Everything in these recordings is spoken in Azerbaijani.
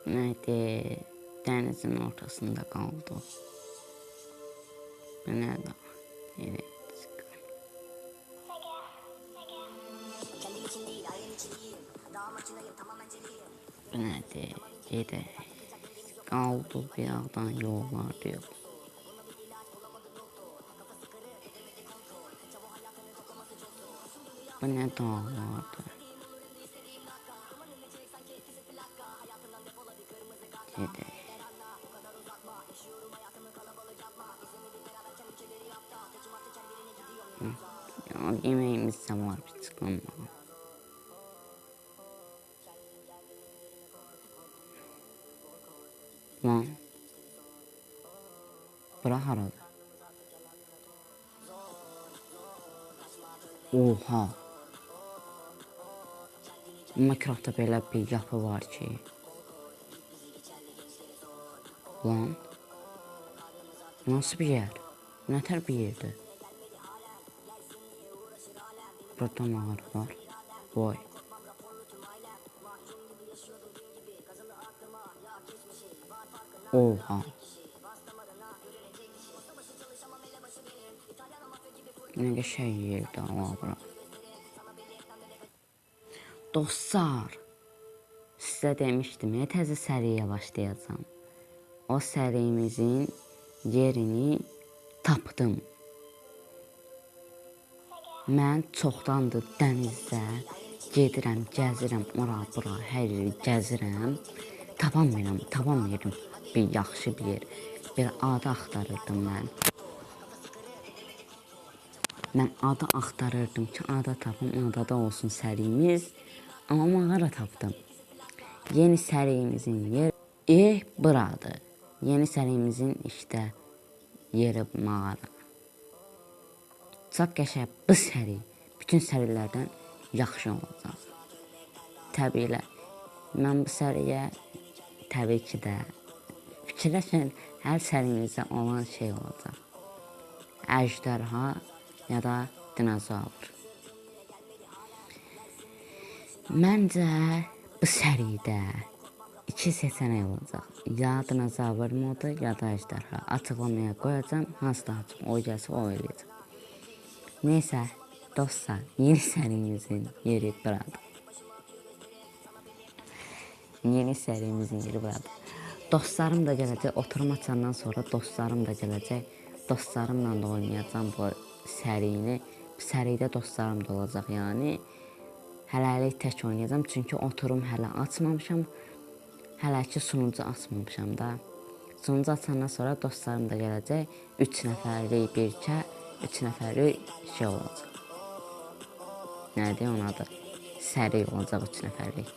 Nədir? Dənizin ortasında qaldı. Bu nədir? Evet. Bu nədir? Gedək. Qaldı bir yandan yollar diyor. Bu nə dağlardır? Gedək. Ya, yemeğimiz de var bir çıkınma. Lan. Bura haradır? Oha. Minecraftda belə bir yapı var ki. Lan. Nasıl bir yer? Nətər bir yerdir? Burada mağara var. Vay. Oha. Ne qəşəng yerdir Allah bura. Dostlar, sizə demişdim, təzə səriyə başlayacağım. O sərimizin yerini tapdım. Mən çoxdandır dənizdə gedirəm, gəzirəm, ora bura, hər yeri gəzirəm. Tapamıyorum bir yaxşı bir yer. Bir ada axtarırdım mən. Mən ada axtarırdım ki, ada tapım, adada olsun sərimiz. Amma mağara tapdım. Yeni sərimizin yeri buradır. Yeni sərimizin işte yeri mağara. Çox qəşəng bu səri bütün sərilərdən yaxşı olacaq. Təbii mən bu səriyə təbii ki də fikirləşən hər sərimizdə olan şey olacaq. Əjdarha ya da dinozavr. Məncə bu səridə iki seçenek olacaq. Ya dinozavr modu ya da əjdarha. Açıqlamaya qoyacağım. Hansı daha çox o gəlsə o eləyəcək. Neyse dostlar, yeni sərimizin yeri buradır. Yeni sərimizin yeri buradır. Dostlarım da gələcək, oturum açandan sonra dostlarım da gələcək. Dostlarımla da oynayacağım bu sərini. Bu səridə dostlarım da olacaq yani. Hələlik tək oynayacağım çünki oturum hələ açmamışam. Hələ ki sunucu açmamışam da. Sunucu açandan sonra dostlarım da gələcək. 3 nəfərlik bircə. 3 nəfərlik şey olacaq. Nədir onun adı? Səri olacaq 3 nəfərlik.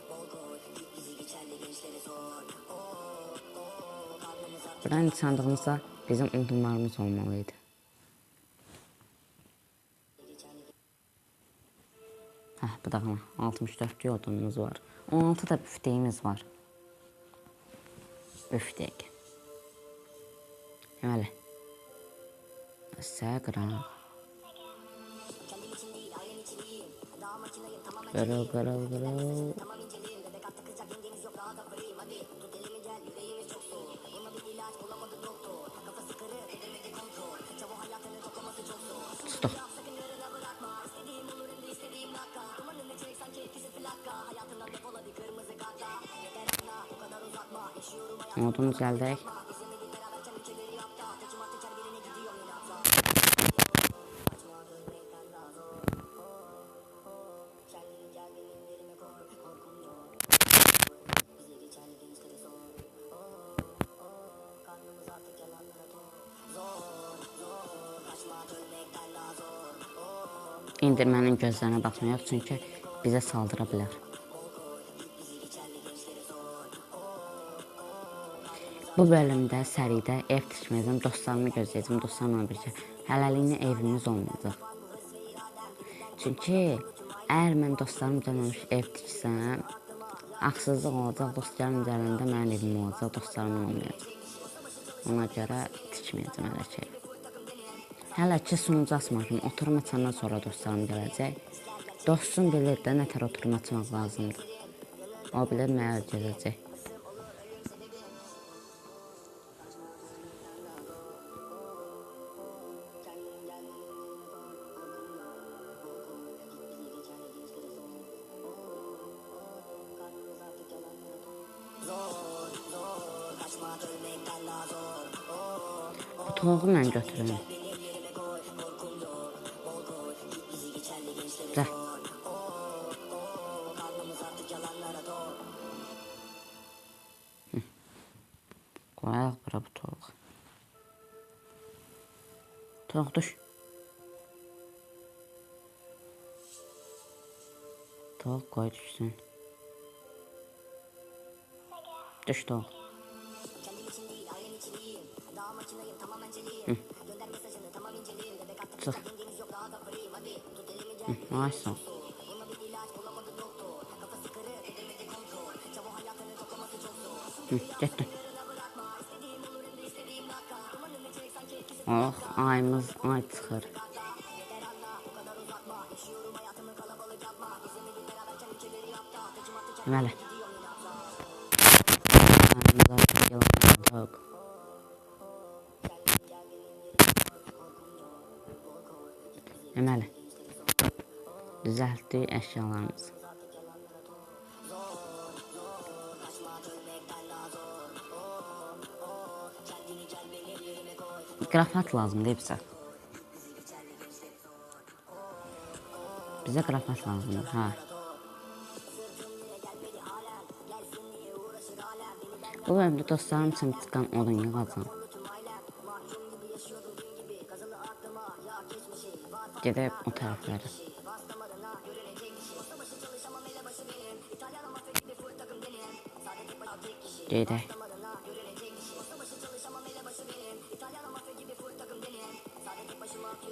Buradan sandığımızda bizim udumlarımız olmalıydı. Bu da 64 odunumuz var. 16 da büfteyimiz var. Büfteyik. Deməli. Qıraq. Qıraq. Stop. Modunu düzəldək. İndirmənin gözlərinə baxmayaq çünki bizə saldıra bilər. Bu bölümdə səridə ev tikməyəcəm, dostlarımı gözləyəcəm, dostlarımla bircə. Hələliklə evimiz olmayacaq. Çünki əgər mən dostlarım gəlməmiş ev tiksəm, haqsızlıq olacaq, dostlarım gələndə mənim evim olacaq, dostlarım olmayacaq. Ona görə tikməyəcəm hələ ki. Hələ ki sunucu açmamışım, oturum açandan sonra dostlarım gələcək. Dostum bilir də nətər oturum açmaq lazımdır. O bilir mənə gələcək. toğu mən götürürüm. Gəl. Qoyaq bura bu toğu. Toğu düş. Toğu qoy düşsün. Düş toğu. Çıx. Aysan. Getdim. Oh, ayımız ay çıxır. Deməli. Ayımız artıq yalan. Deməli. Düzəltdik əşyalarımızı. Qrafat lazımdır bizə. Bizə qrafat lazımdır, hə. Bu bölümdə dostlarım üçün çıxan odun yığacam. Gedib o tərəflərə. Gedək.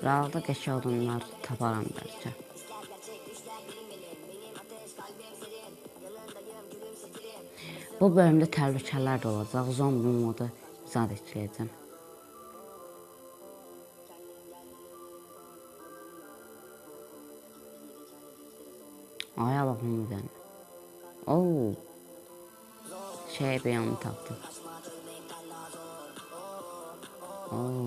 Ralda qəşə odunlar taparam bəlkə. Bu bölümdə təhlükələr də olacaq. Zombi modu zad ekləyəcəm. Aya baxın bir dənə. Oo. Beyanı tapdım. Oo.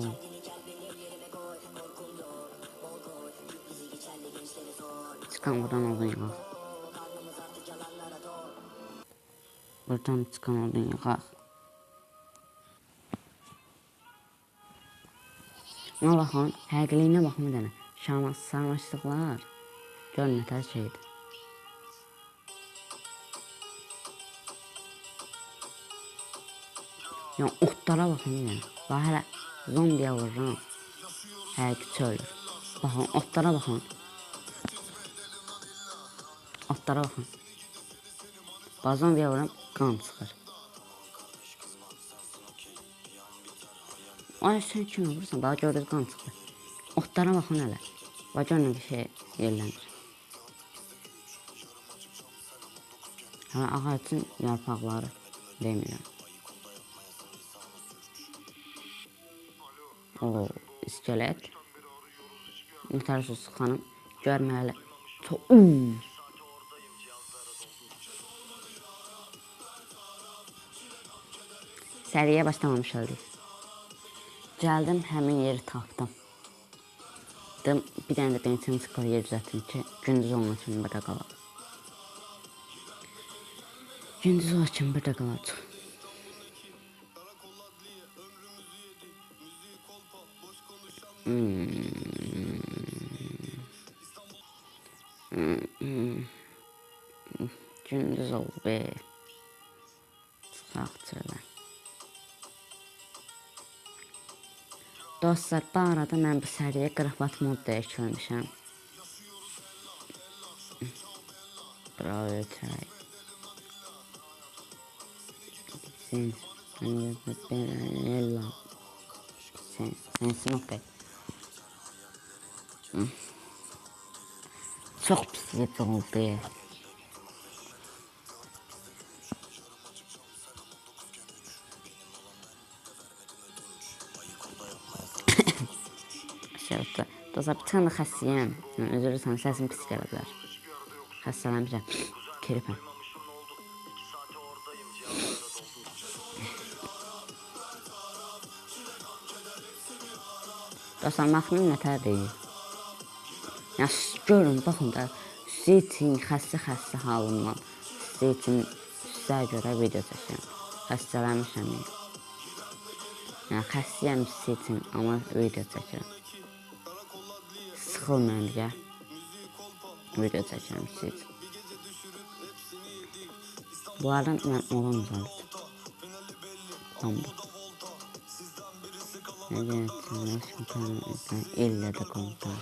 Çıxan buradan odun yığaq. Buradan çıxan odun yığaq. Ona baxın, həqiqiliyinə baxın bir dənə. Sarmaşlıqlar görün nətər şeydir. Yəni otlara baxın bir dənə. Bax hələ zombiyə vururam. Həqiqi ölür. Baxın otlara baxın. Otlara baxın. Bax zombiyə vururam, qan çıxır. Ay sən kimi vurursan, bax görürüz qan çıxır. Otlara baxın hələ. Bax görün bir şey yerlənir. Hələ ağacın yarpaqları demirəm. O iskelet. Nətərsiz xanım görməli. Səriyə başlamamışıq. Gəldim, həmin yeri tapdım. Bir dənə də bensin sıxılı yer düzəltdim ki, gündüz olmaq üçün burada qalaq. Gündüz olmaq üçün burada qalacaq. Gündüz oldu be. Çıxaq çölə. Dostlar, bu arada mən bu səriyə qrafat mod da ekləmişəm. Bravo ötürək. Sensin okey. Çox pis yedi oldu. Dostlar, bir tane xəstəyəm. Özür dilərim, səsim pis gələ bilər. Xəstələnmişəm. Kiripəm. Dostlar, maximum nətər deyil. Yəni, görün, baxın da, sizə üçün xəstə halımdan, sizə üçün sizə görə video çəkəm. Xəstələnmişəm. Yəni xəstəyəm sizin üçün, amma video çəkirəm. Sıxılmayın deyə video çəkirəm sizin üçün. Bunlardan mən olan uzandım. Bambu. İlle de komutan.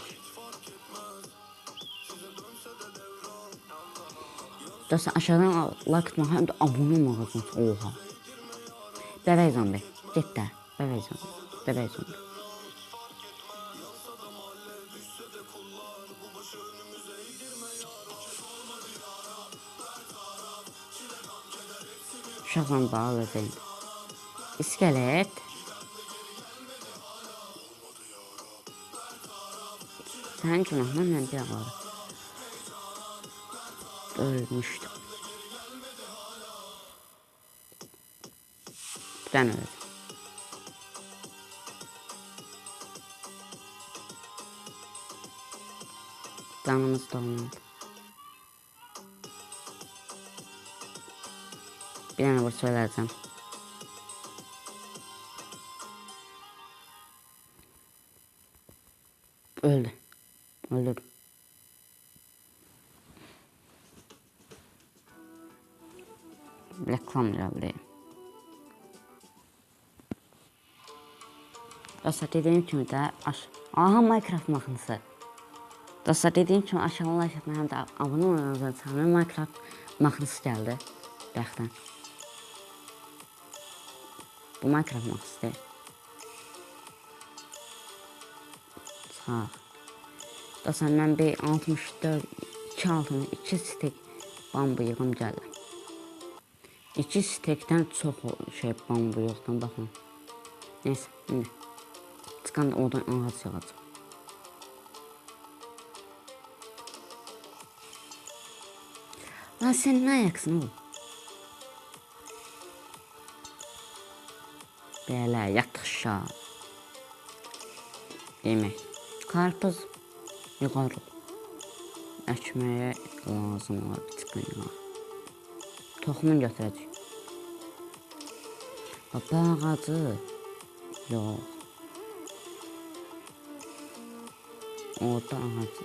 Dostlar aşağıdan like atmaq, həm də abunə olmaq. Oha. Bəbəy zombi. Get də. Bəbəy zombi. Bəbəy zombi. Uşaqla bağlı deyil. İskelet. Sənin günahına mən bir ağlarım. Ölmüşdüm. Ben öldüm. Canımız dolmadı. Bir tane vur söyleyeceğim. Öldü. Öldürdüm. Reklam yapayım. Dostlar dediğim kimi də aha Minecraft mahnısı. Dostlar dediğim kimi aşağıdan like etməyi, həm də abunə olmanızı çağırın. Minecraft mahnısı gəldi. Bəxtən. Bu Minecraft mahnısı deyil. Sağ ol. Dostlar mən bir 64 2 altını 2 stek bambu yığım gəldi. 2 stekdən çox şey bambu yoxdan baxın. Neyse, indi. Çıxanda oradan ağac yağacaq. Lan sen nə ayaksın oğlum? Belə yatışa. Yemək. Karpuz yuxarı. Əkməyə lazım olar bir çıxın ya. Toxumun götürəcək. Baba ağacı. Yox. Orada ağacı.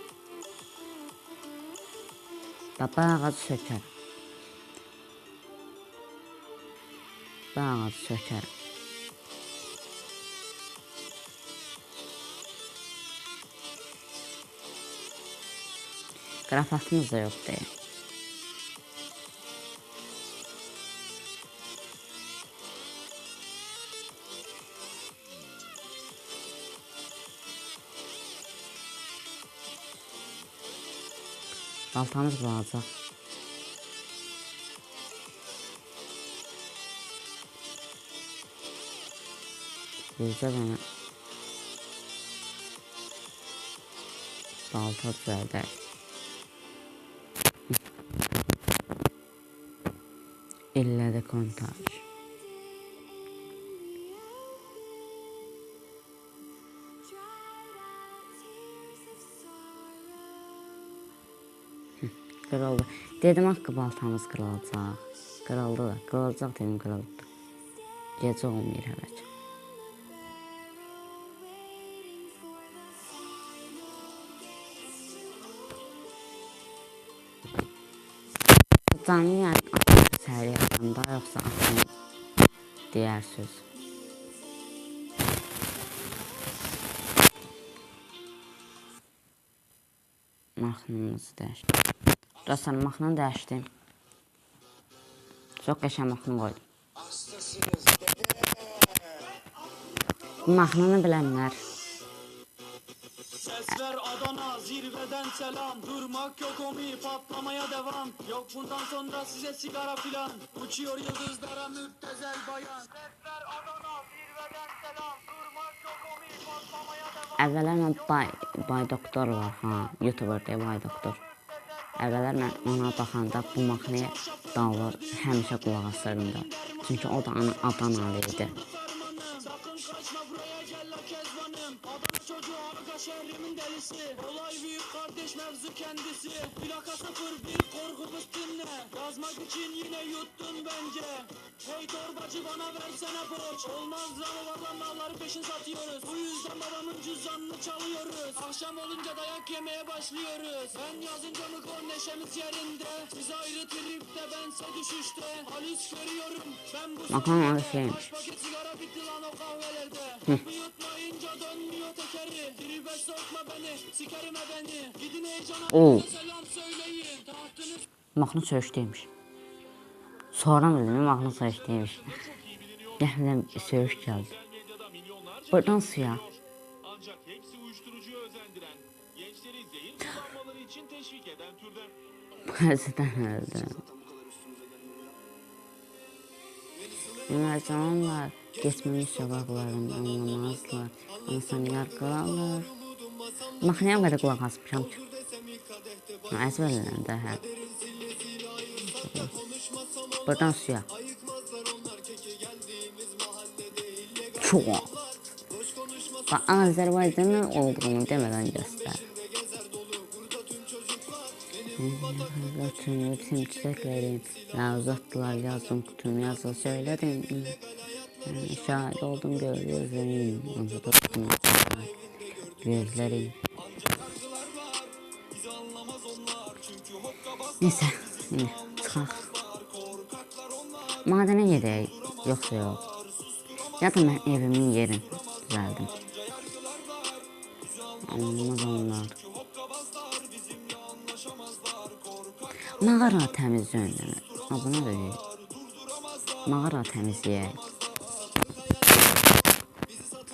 Baba ağacı sökər. Baba ağacı sökər. Qrafatımız da yox deyil. Baltamız qalacaq. Bizdə dənə balta düzəldək. İlle de kontaj. Kırıldı. Dedim hakkı baltamız kırılacaq. Kırıldı da. Kırılacaq dedim, kırıldı. Gecə olmayır hələcə. Canlı yani səhər yaxında yoxsa axşam deyər söz. Mahnımızı dəyişdim. Dostlar mahnını dəyişdim. Çox qəşəng mahnı qoydum. Bu mahnını bilənlər Sesler Adana zirveden selam. Durmak yok omi patlamaya devam. Yok bundan sonra size sigara filan. Uçuyor yıldızlara müptezel bayan. Sesler Adana zirveden selam. Durmak yok omi patlamaya devam. əvvəllər mən Bay Doktor var ha, YouTuber deyə Bay Doktor. Əvvəllər mən ona baxanda bu mahnıya dalır, həmişə qulaq asırdım da. Çünki o da Adanalı idi. Sakın kaçma buraya gel la kezbanım. Adana çocuğu Arka şehrimin delisi. Olay büyük kardeş mevzu kendisi. Plaka 01 korkumuz dinle. Yazmak için yine yuttun bence. Hey torbacı bana versene borç. Olmaz lan o babam malları peşin satıyoruz. Bu yüzden babamın cüzdanını çalıyoruz. Akşam olunca dayak yemeye başlıyoruz. Ben yazınca mı kor neşemiz yerinde. Siz ayrı tripte bense düşüşte. Halis görüyorum ben bu Bakalım o sahnede. şeymiş. Kaç paket sigara bitti lan o kahvelerde. Kapı yutmayınca dönmüyor tekeri. Tribe sokma beni sikerim beni. Gidin heyecana Oo. selam söyleyin. Tahtınız Mahnı söyüşdeymiş. Sonra bildim mahnı söyüşdeymiş. Gəldim söyüş gəldi. Buradan suya. Ancak hepsi uyuşturucuya özendiren, gençleri zehir kullanmaları için teşvik eden türden. Hərzidən öldü. Zamanlar geçmemiş sokaklarını anlamazlar. İnsan yargılanır. Mahnıya qədər qulaq asmışam ki. Əzbərləndə hə. Buradan suya. Çok. Bak Azerbaycan'ın olduğunu demeden göster. Tüm çiçeklerim uzattılar yazdım kutum yazı söyledim. Şahit oldum gözlerim. Gözlerim. Neyse. Çıxaq. Madene gedək. Yoxsa yox. Ya da mən evimin yerini düzəldim. Anlamaz onlar. Mağara təmizliyi önlənir. Buna deyil. Mağara təmizləyək.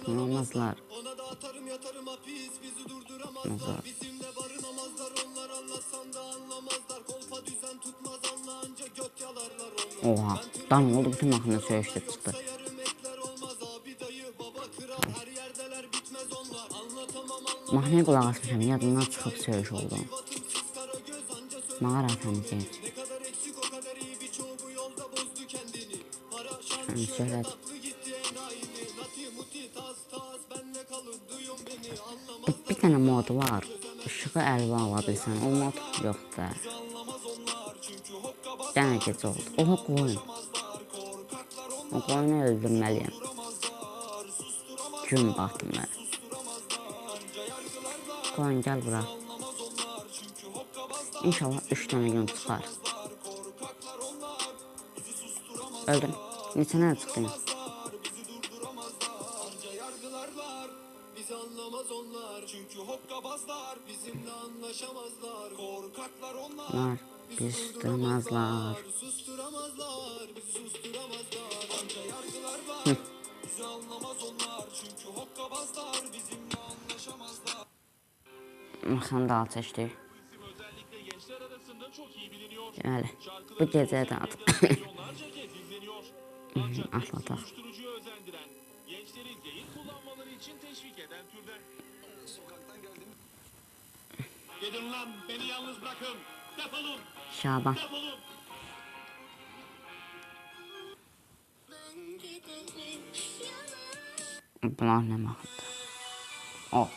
Anlamazlar. Anlamazlar. Oha. Dan oldu bütün mahnı söyüşdə çıxdı. Mahnıya qulaq asmışam. Yadımdan çıxıb söyüş oldu. Mağara təmizləyək. Söylədim. Bir tane mod var. Işığı əlvə ala bilsən. O mod yoxdur. Gənə gecə oldu. Oha qoyun. O qoyunu öldürməliyəm. Gün batım mən. Qoyun gəl bura. İnşallah 3 tane gün çıxar. Öldüm. Neçə nə çıxdın? Onlar bizi susturmazlar. Maxam da alt çəkdik. Özellikle gençler arasında çok iyi biliniyor. Deməli, bu gecəyə də at. Milyonlarca kez izleniyor. Ancak hepsi Atlatak. uyuşturucuya özendiren, gençleri zehir kullanmaları için teşvik eden türden. gidin lan beni yalnız bırakın. Defolun Şaban. defolun. Bunlar nə mahnıdır? O.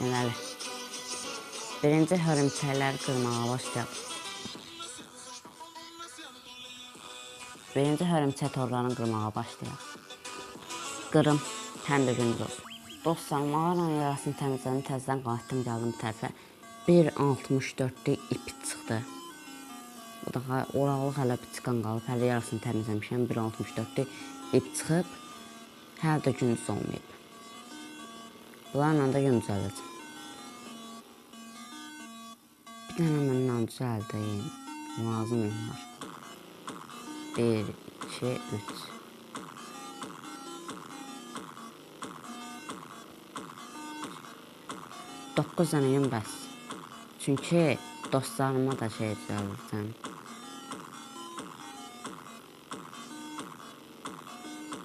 Deməli. Birinci hörümçəkləri qırmağa başlayaq. Birinci hörümçək torlarını qırmağa başlayaq. Qırım, həm də gündüz olsun. Dostlar, mağaranın yarasını təmizlədim, təzədən qayıtdım, gəldim bu tərəfə. 1.64'lük ip çıxdı. Bu da oralıq hələ çıxan qalıb, hələ yarasını təmizləmişəm. 1.64'lük ip çıxıb, hələ də gündüz olmayıb. Bunlarla da gün düzələcəm. Bir dənə məndən düzəldəyim, lazım onlar. 1, 2, 3. Doqquz dənə yum bəs. Çünki dostlarıma da şey düzəldirəm.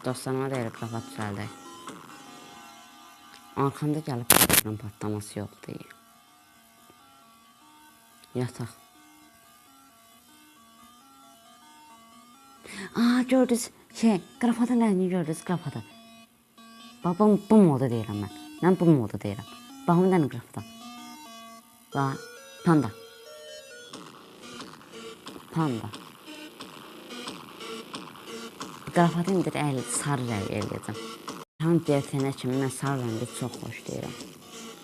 Dostlarıma da aerokrafat düzəldək. Arxamda gəlib patlayan patlaması yoxdur. Yataq. gördünüz, qrafatın rəngini gördünüz, qrafatı. Bax, bu moda deyirəm mən. Mən bu moda deyirəm. Baxın, dənə qrafata. Bax, panda. Panda. Qrafatı indir, sarı rəng eləyəcəm. Tam deyətənə kimi mən sarı rəngi çox xoş deyirəm.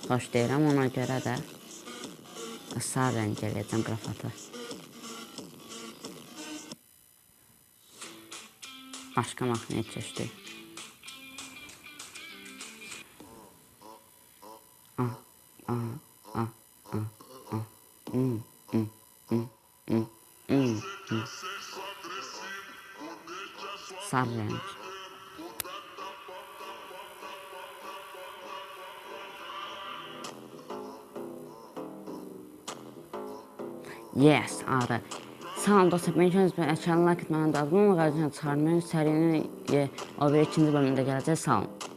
Xoş deyirəm, ona görə də sarı rəng eləyəcəm qrafatı. Başqa makinəyə keçdik. Sarı rəng. Yes, arı. Sağ olun dostlar, ben ikiniz əşyanı like etməni də abunə olun, qarşısına çıxarmayın. Sərinin o bir ikinci bölümündə gələcək, sağ olun.